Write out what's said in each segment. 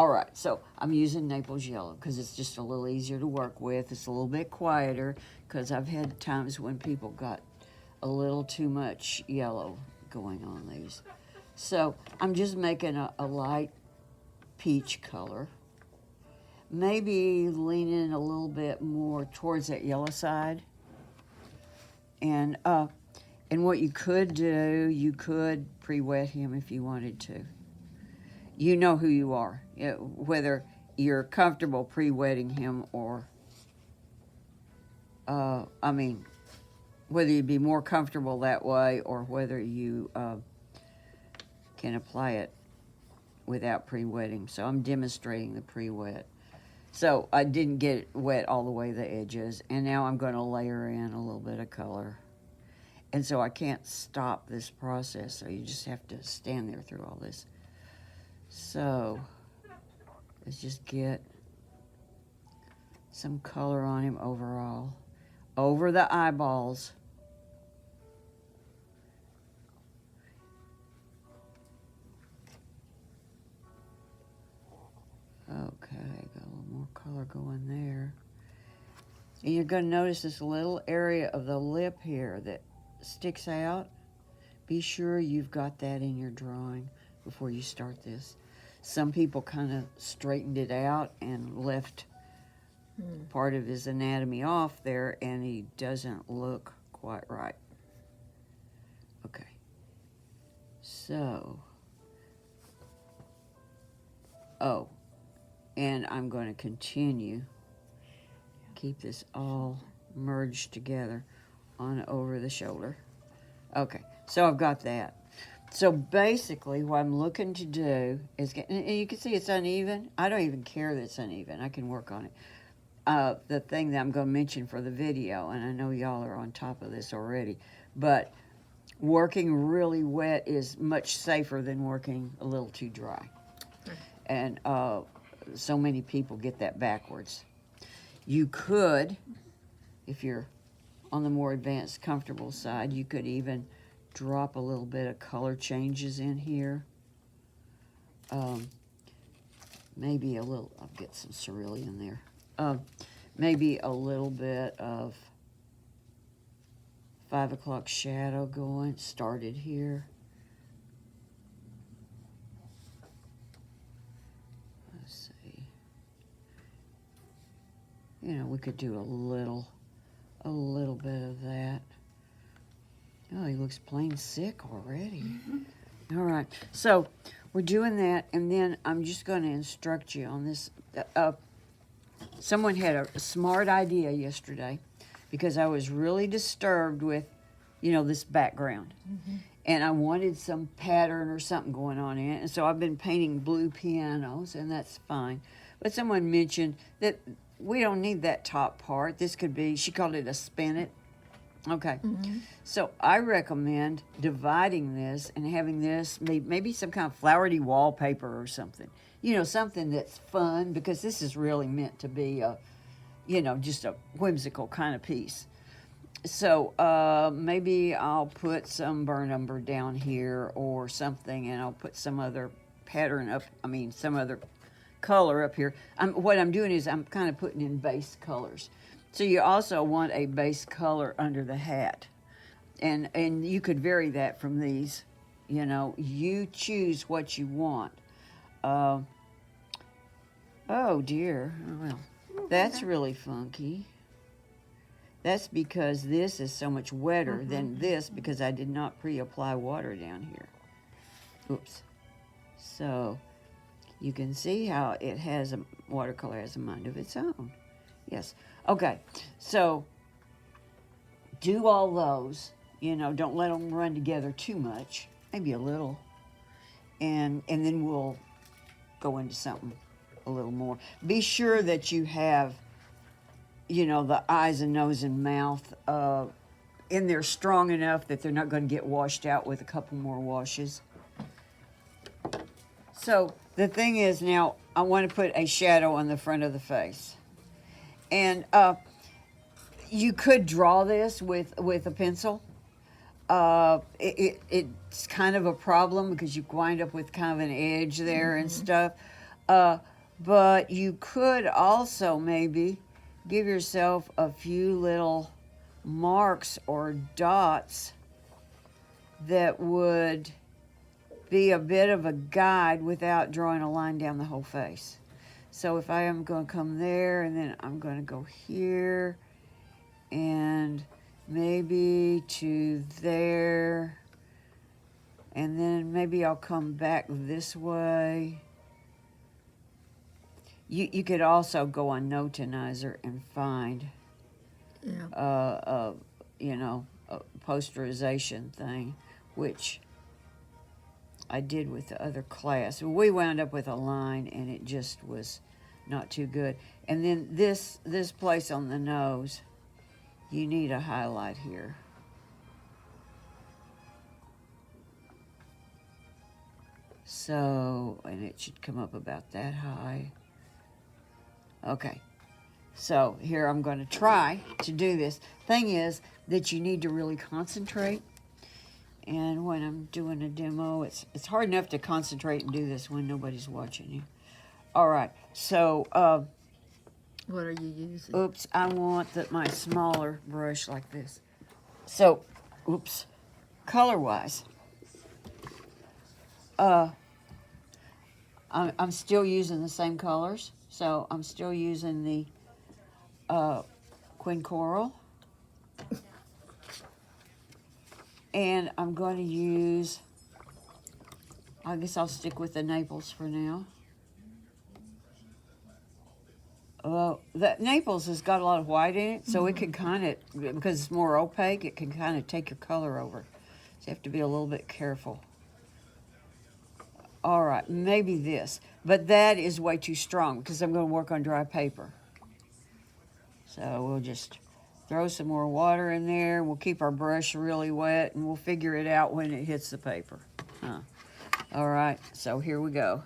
All right, so I'm using Naples yellow because it's just a little easier to work with. It's a little bit quieter because I've had times when people got a little too much yellow going on these. So I'm just making a light peach color. Maybe leaning a little bit more towards that yellow side. And what you could do, you could pre-wet him if you wanted to. You know who you are, whether you're comfortable pre-wetting him or, whether you'd be more comfortable that way or whether you can apply it without pre-wetting. So I'm demonstrating the pre-wet. So I didn't get it wet all the way the edges, and now I'm going to layer in a little bit of color. And so I can't stop this process, so you just have to stand there through all this. So let's just get some color on him overall, over the eyeballs. Okay, got a little more color going there. And you're going to notice this little area of the lip here that sticks out. Be sure you've got that in your drawing before you start this. Some people kind of straightened it out and left part of his anatomy off there, and he doesn't look quite right. Okay. So, and I'm going to continue. Keep this all merged together on over the shoulder. Okay, so I've got that. So basically what I'm looking to do is get, and you can see it's uneven. I don't even care that it's uneven. I can work on it. The thing that I'm going to mention for the video, and I know y'all are on top of this already, but working really wet is much safer than working a little too dry. And so many people get that backwards. You could, if you're on the more advanced, comfortable side, you could even drop a little bit of color changes in here. Maybe a little, I'll get some cerulean there. Maybe a little bit of 5 o'clock shadow going, started here. Let's see. You know, we could do a little bit of that. Oh, he looks plain sick already. All right, so we're doing that, and then I'm just going to instruct you on this. Someone had a smart idea yesterday because I was really disturbed with, this background. And I wanted some pattern or something going on in it. And so I've been painting blue pianos, and that's fine. But someone mentioned that we don't need that top part. This could be, she called it a spinet. Okay. So I recommend dividing this and having this, maybe some kind of flowery wallpaper or something. Something that's fun, because this is really meant to be just a whimsical kind of piece. So maybe I'll put some burnt umber down here or something, and I'll put some other pattern up, some other color up here. What I'm doing is I'm kind of putting in base colors. So you also want a base color under the hat. And you could vary that from these. You choose what you want. Oh dear. Well, that's really funky. That's because this is so much wetter than this, because I did not pre-apply water down here. Oops. So you can see how it has watercolor has a mind of its own. Yes. Okay. So do all those. Don't let them run together too much. Maybe a little. And then we'll go into something a little more. Be sure that you have, the eyes and nose and mouth in there strong enough that they're not going to get washed out with a couple more washes. So the thing is, now I want to put a shadow on the front of the face. And you could draw this with a pencil. It's kind of a problem because you wind up with kind of an edge there and stuff. But you could also maybe give yourself a few little marks or dots that would be a bit of a guide without drawing a line down the whole face. So if I am going to come there and then I'm going to go here and maybe to there, and then maybe I'll come back this way. You could also go on Notanizer and find, Yeah. a posterization thing, which I did with the other class. We wound up with a line, and it just was not too good. And then this place on the nose, you need a highlight here. So, and it should come up about that high. Okay. So here I'm going to try to do this. Thing is that you need to really concentrate. And when I'm doing a demo, it's hard enough to concentrate and do this when nobody's watching you. All right. So, What are you using? oops, I want my smaller brush like this. So, oops, color-wise, I'm still using the same colors. So I'm still using the Queen Coral. And I'm going to use, I guess I'll stick with the Naples for now. The Naples has got a lot of white in it, so it can kind of, because it's more opaque, it can kind of take your color over. So you have to be a little bit careful. All right, maybe this. But that is way too strong because I'm going to work on dry paper. So we'll just throw some more water in there. We'll keep our brush really wet, and we'll figure it out when it hits the paper. All right, so here we go.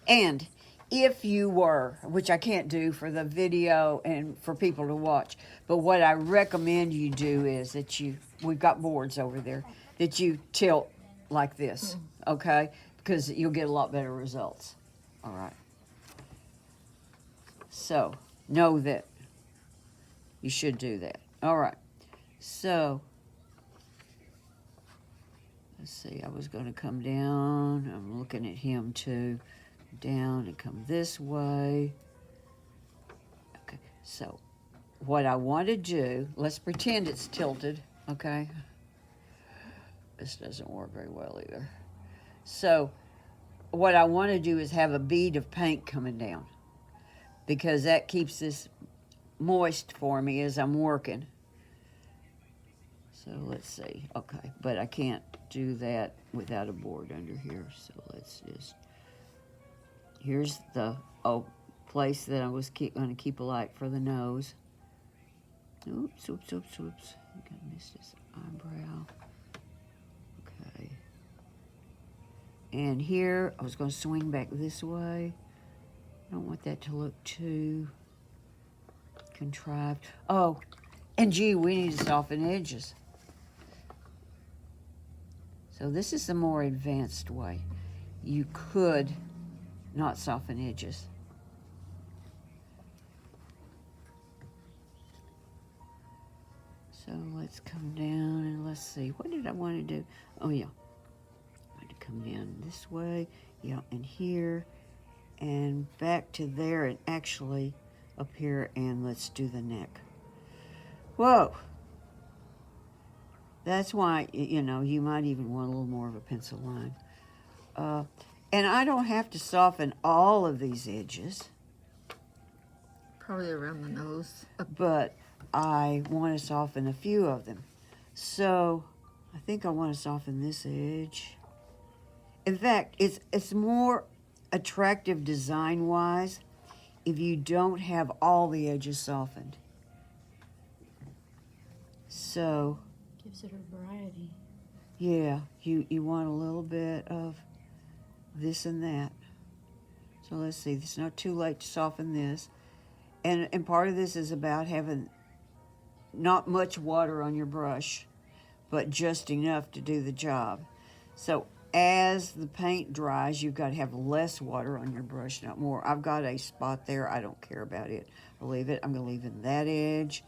And if you were, which I can't do for the video and for people to watch, but what I recommend you do is that we've got boards over there, that you tilt like this, okay? Because you'll get a lot better results. All right. So know that you should do that. All right. So let's see. I was going to come down. I'm looking at him too. Down and come this way. Okay. So what I want to do, let's pretend it's tilted. Okay. This doesn't work very well either. So what I want to do is have a bead of paint coming down, because that keeps this moist for me as I'm working. So let's see. Okay, but I can't do that without a board under here. So let's just, here's the place that I was going to keep a light for the nose. Oops. I missed this eyebrow. Okay. And here, I was going to swing back this way. I don't want that to look too contrived. Oh, and gee, we need to soften edges. So this is the more advanced way. You could not soften edges. So let's come down and let's see. What did I want to do? Oh, yeah. I want to come down this way. Yeah, and here. And back to there, and actually up here, and let's do the neck. Whoa. That's why, you might even want a little more of a pencil line. And I don't have to soften all of these edges. Probably around the nose. But I want to soften a few of them. So I think I want to soften this edge. In fact, it's more attractive design-wise if you don't have all the edges softened. So Gives it a variety. yeah, you want a little bit of this and that. So let's see, it's not too late to soften this. And part of this is about having not much water on your brush, but just enough to do the job. So as the paint dries, you've got to have less water on your brush, not more. I've got a spot there. I don't care about it. I'll leave it. I'm going to leave in that edge.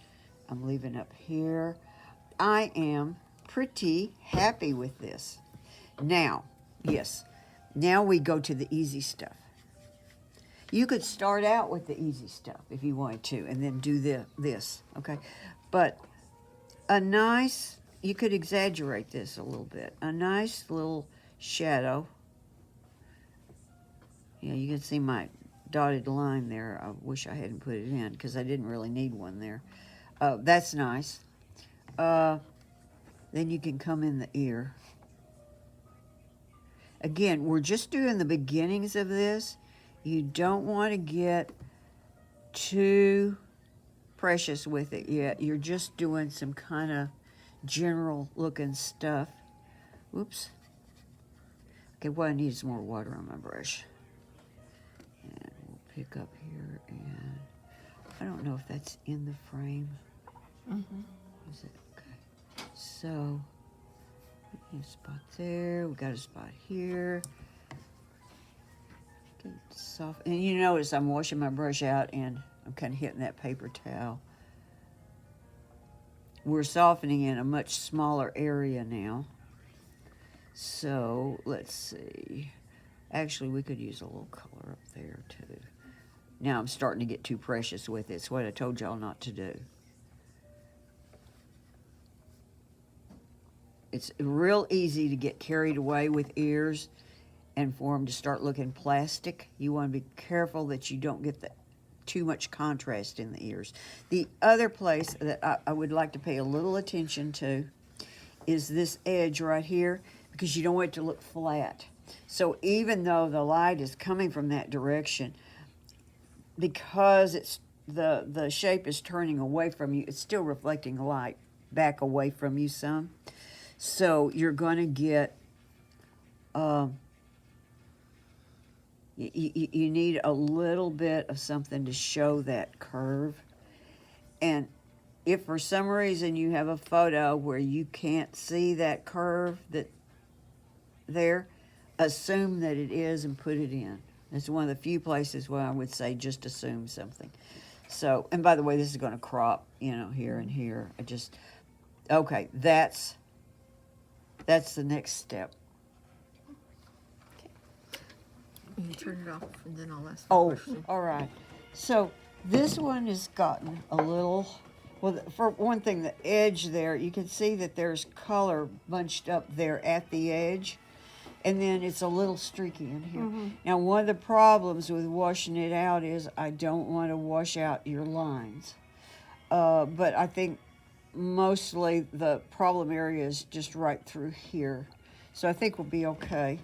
I'm leaving up here. I am pretty happy with this. Now, yes, now we go to the easy stuff. You could start out with the easy stuff if you wanted to, and then do this, okay? But you could exaggerate this a little bit. A nice little shadow. Yeah, you can see my dotted line there. I wish I hadn't put it in because I didn't really need one there. That's nice. Then you can come in the ear. Again, we're just doing the beginnings of this. You don't want to get too precious with it yet. You're just doing some kind of general looking stuff. Oops. Okay, what I need is more water on my brush. And we'll pick up here, and I don't know if that's in the frame. Is it? Okay. So, a spot there. We got a spot here. Get soft. And you notice I'm washing my brush out, and I'm kind of hitting that paper towel. We're softening in a much smaller area now. So, let's see. Actually, we could use a little color up there, too. Now I'm starting to get too precious with it. It's what I told y'all not to do. It's real easy to get carried away with ears and for them to start looking plastic. You want to be careful that you don't get too much contrast in the ears. The other place that I would like to pay a little attention to is this edge right here, because you don't want it to look flat. So even though the light is coming from that direction, because it's the shape is turning away from you, it's still reflecting light back away from you some. So you're going to get, you need a little bit of something to show that curve. And if for some reason you have a photo where you can't see that curve there, assume that it is and put it in. It's one of the few places where I would say just assume something. So, and by the way, this is going to crop, here and here. Okay, that's the next step. You can turn it off, and then I'll ask the Oh, question. all right. So this one has gotten a little, well, for one thing, the edge there, you can see that there's color bunched up there at the edge, and then it's a little streaky in here. Now, one of the problems with washing it out is I don't want to wash out your lines. But I think mostly the problem area is just right through here. So I think we'll be okay.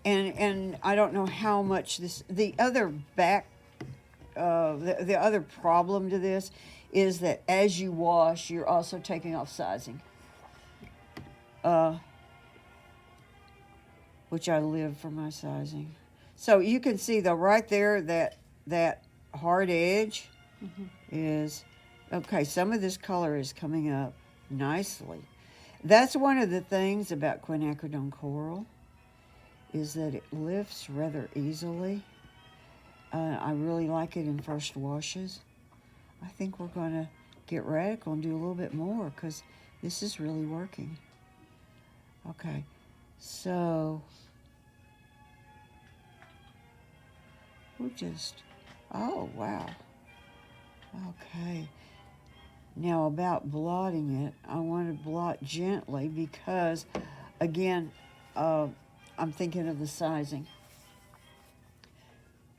And I don't know how much the other the other problem to this is that as you wash, you're also taking off sizing. Which I live for my sizing. So you can see though right there that hard edge is, okay, some of this color is coming up nicely. That's one of the things about quinacridone coral, is that it lifts rather easily. I really like it in first washes. I think we're going to get radical and do a little bit more because this is really working. Okay, so we'll just, oh, wow. Okay. Now about blotting it, I want to blot gently because, again, I'm thinking of the sizing.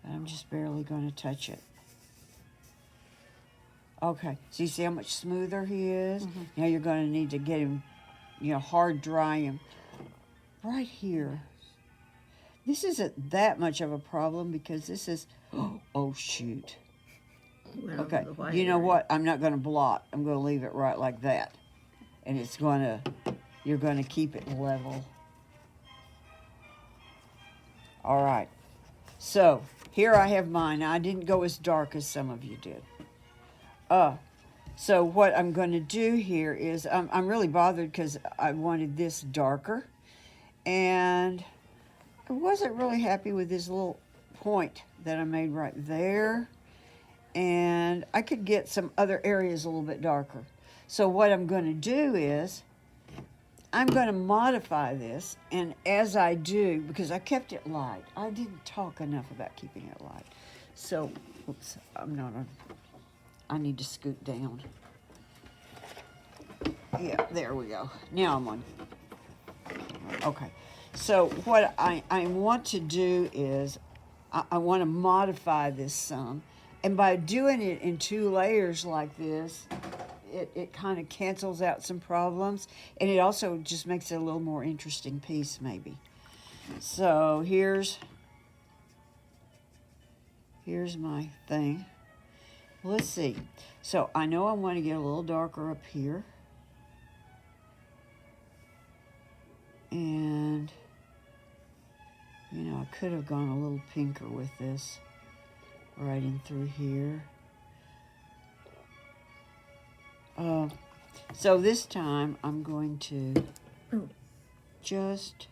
I'm just barely going to touch it. Okay, so you see how much smoother he is? Now you're going to need to get him, hard dry him. Right here. This isn't that much of a problem because this is, oh shoot. Went over Okay, the white you know area. what? I'm not going to blot. I'm going to leave it right like that. And you're going to keep it level. All right. So, here I have mine. I didn't go as dark as some of you did. So what I'm going to do here is, I'm really bothered because I wanted this darker. And I wasn't really happy with this little point that I made right there. And I could get some other areas a little bit darker. So what I'm going to do is I'm going to modify this, and as I do, because I kept it light, I didn't talk enough about keeping it light. So, oops, I need to scoot down. Yeah, there we go. Now I'm on. Okay. So what I want to do is I want to modify this some. And by doing it in 2 layers like this, it kind of cancels out some problems. And it also just makes it a little more interesting piece, maybe. So here's my thing. Let's see. So I know I want to get a little darker up here. And, you know, I could have gone a little pinker with this right in through here. So this time I'm going to just,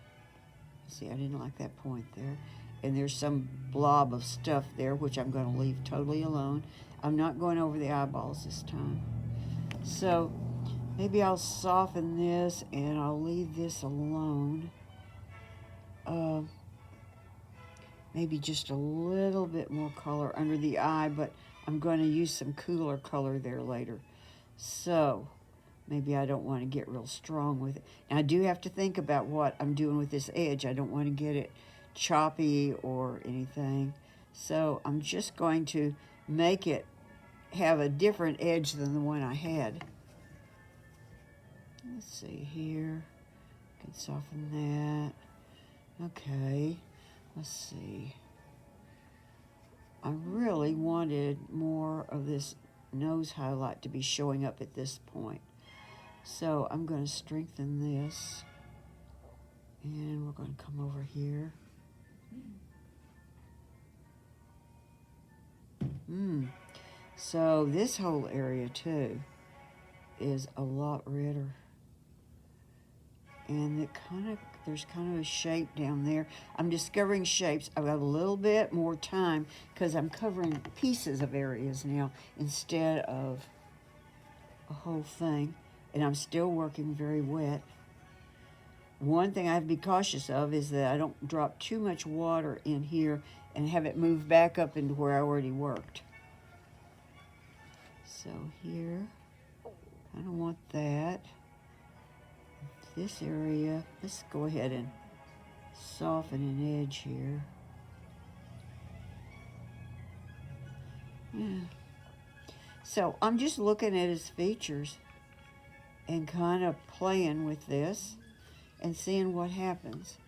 see, I didn't like that point there. And there's some blob of stuff there, which I'm going to leave totally alone. I'm not going over the eyeballs this time. So maybe I'll soften this and I'll leave this alone. Maybe just a little bit more color under the eye, but I'm going to use some cooler color there later. So maybe I don't want to get real strong with it. Now I do have to think about what I'm doing with this edge. I don't want to get it choppy or anything. So I'm just going to make it have a different edge than the one I had. Let's see here. I can soften that. Okay. Let's see. I really wanted more of this nose highlight to be showing up at this point. So I'm going to strengthen this. And we're going to come over here. So this whole area too is a lot redder. And there's kind of a shape down there. I'm discovering shapes. I've got a little bit more time because I'm covering pieces of areas now instead of a whole thing. And I'm still working very wet. One thing I have to be cautious of is that I don't drop too much water in here and have it move back up into where I already worked. So here, I don't want that. This area, let's go ahead and soften an edge here. Yeah. So I'm just looking at his features and kind of playing with this and seeing what happens.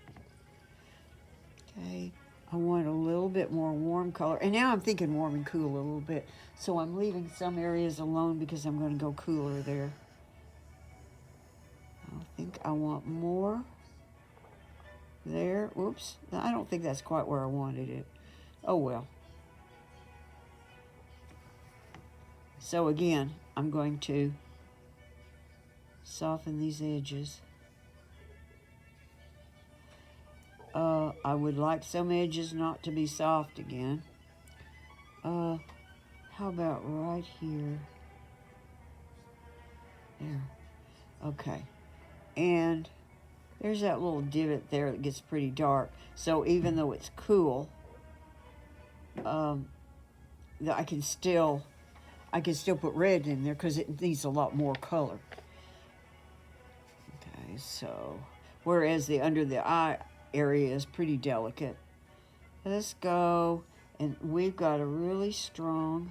Okay, I want a little bit more warm color. And now I'm thinking warm and cool a little bit. So I'm leaving some areas alone because I'm going to go cooler there. I think I want more there. Oops, I don't think that's quite where I wanted it. Oh well. So again, I'm going to soften these edges. I would like some edges not to be soft again. How about right here? There. Okay. And there's that little divot there that gets pretty dark. So even though it's cool, I can still put red in there because it needs a lot more color. Okay, so whereas the under the eye area is pretty delicate. Let's go, and we've got a really strong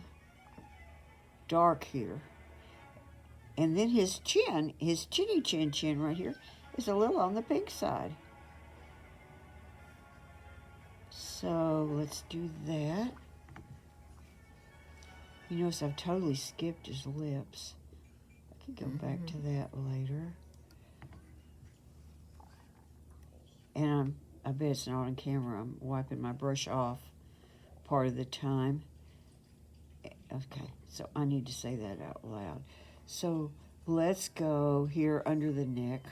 dark here. And then his chin, his chinny chin right here, is a little on the pink side. So let's do that. You notice I've totally skipped his lips. I can go back to that later. And I bet it's not on camera. I'm wiping my brush off part of the time. Okay, so I need to say that out loud. So let's go here under the neck.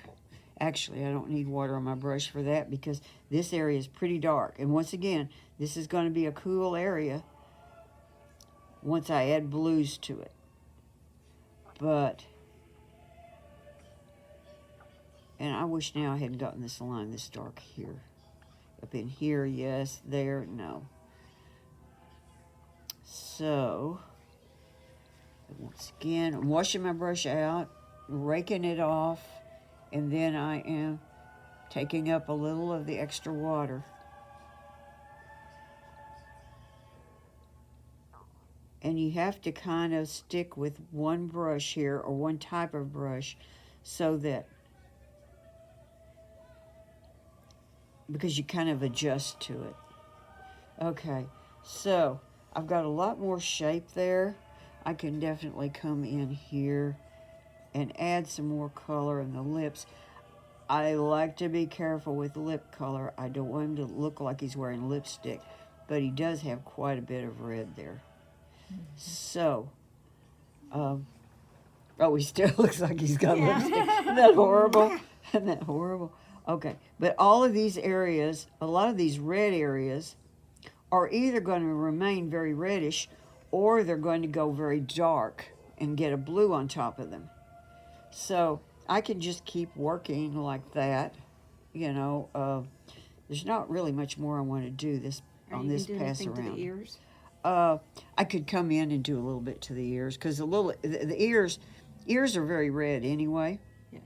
Actually, I don't need water on my brush for that because this area is pretty dark. And once again, this is going to be a cool area once I add blues to it. But, and I wish now I hadn't gotten this line this dark here. Up in here, yes. There, no. So, once again, I'm washing my brush out, raking it off, and then I am taking up a little of the extra water. And you have to kind of stick with one brush here, or one type of brush, so that, because you kind of adjust to it. Okay, so I've got a lot more shape there. I can definitely come in here and add some more color in the lips. I like to be careful with lip color. I don't want him to look like he's wearing lipstick, but he does have quite a bit of red there. So, oh, he still looks like he's got lipstick. Isn't that horrible? Isn't that horrible? Okay, but all of these areas, a lot of these red areas, are either going to remain very reddish, or they're going to go very dark and get a blue on top of them. So I can just keep working like that. You know, there's not really much more I want to do this on this pass around. To the ears? I could come in and do a little bit to the ears because the ears are very red anyway. Yeah.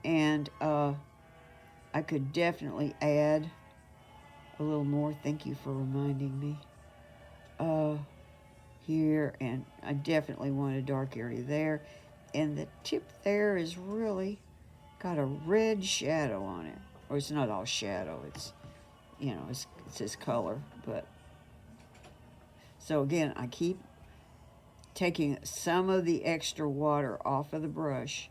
And I could definitely add a little more. Thank you for reminding me. Here, and I definitely want a dark area there. And the tip there is really got a red shadow on it. Or it's not all shadow, it's, you know, it's his color. But so again, I keep taking some of the extra water off of the brush.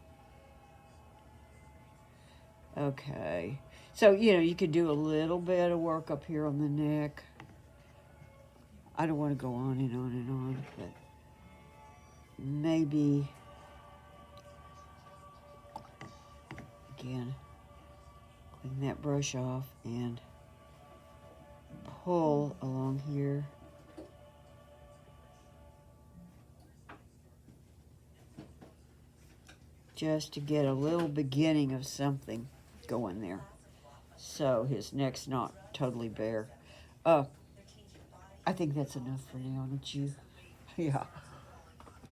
Okay. So, you know, you could do a little bit of work up here on the neck. I don't want to go on and on and on, but maybe, again, clean that brush off and pull along here. Just to get a little beginning of something going there. So his neck's not totally bare. I think that's enough for now, don't you? Yeah.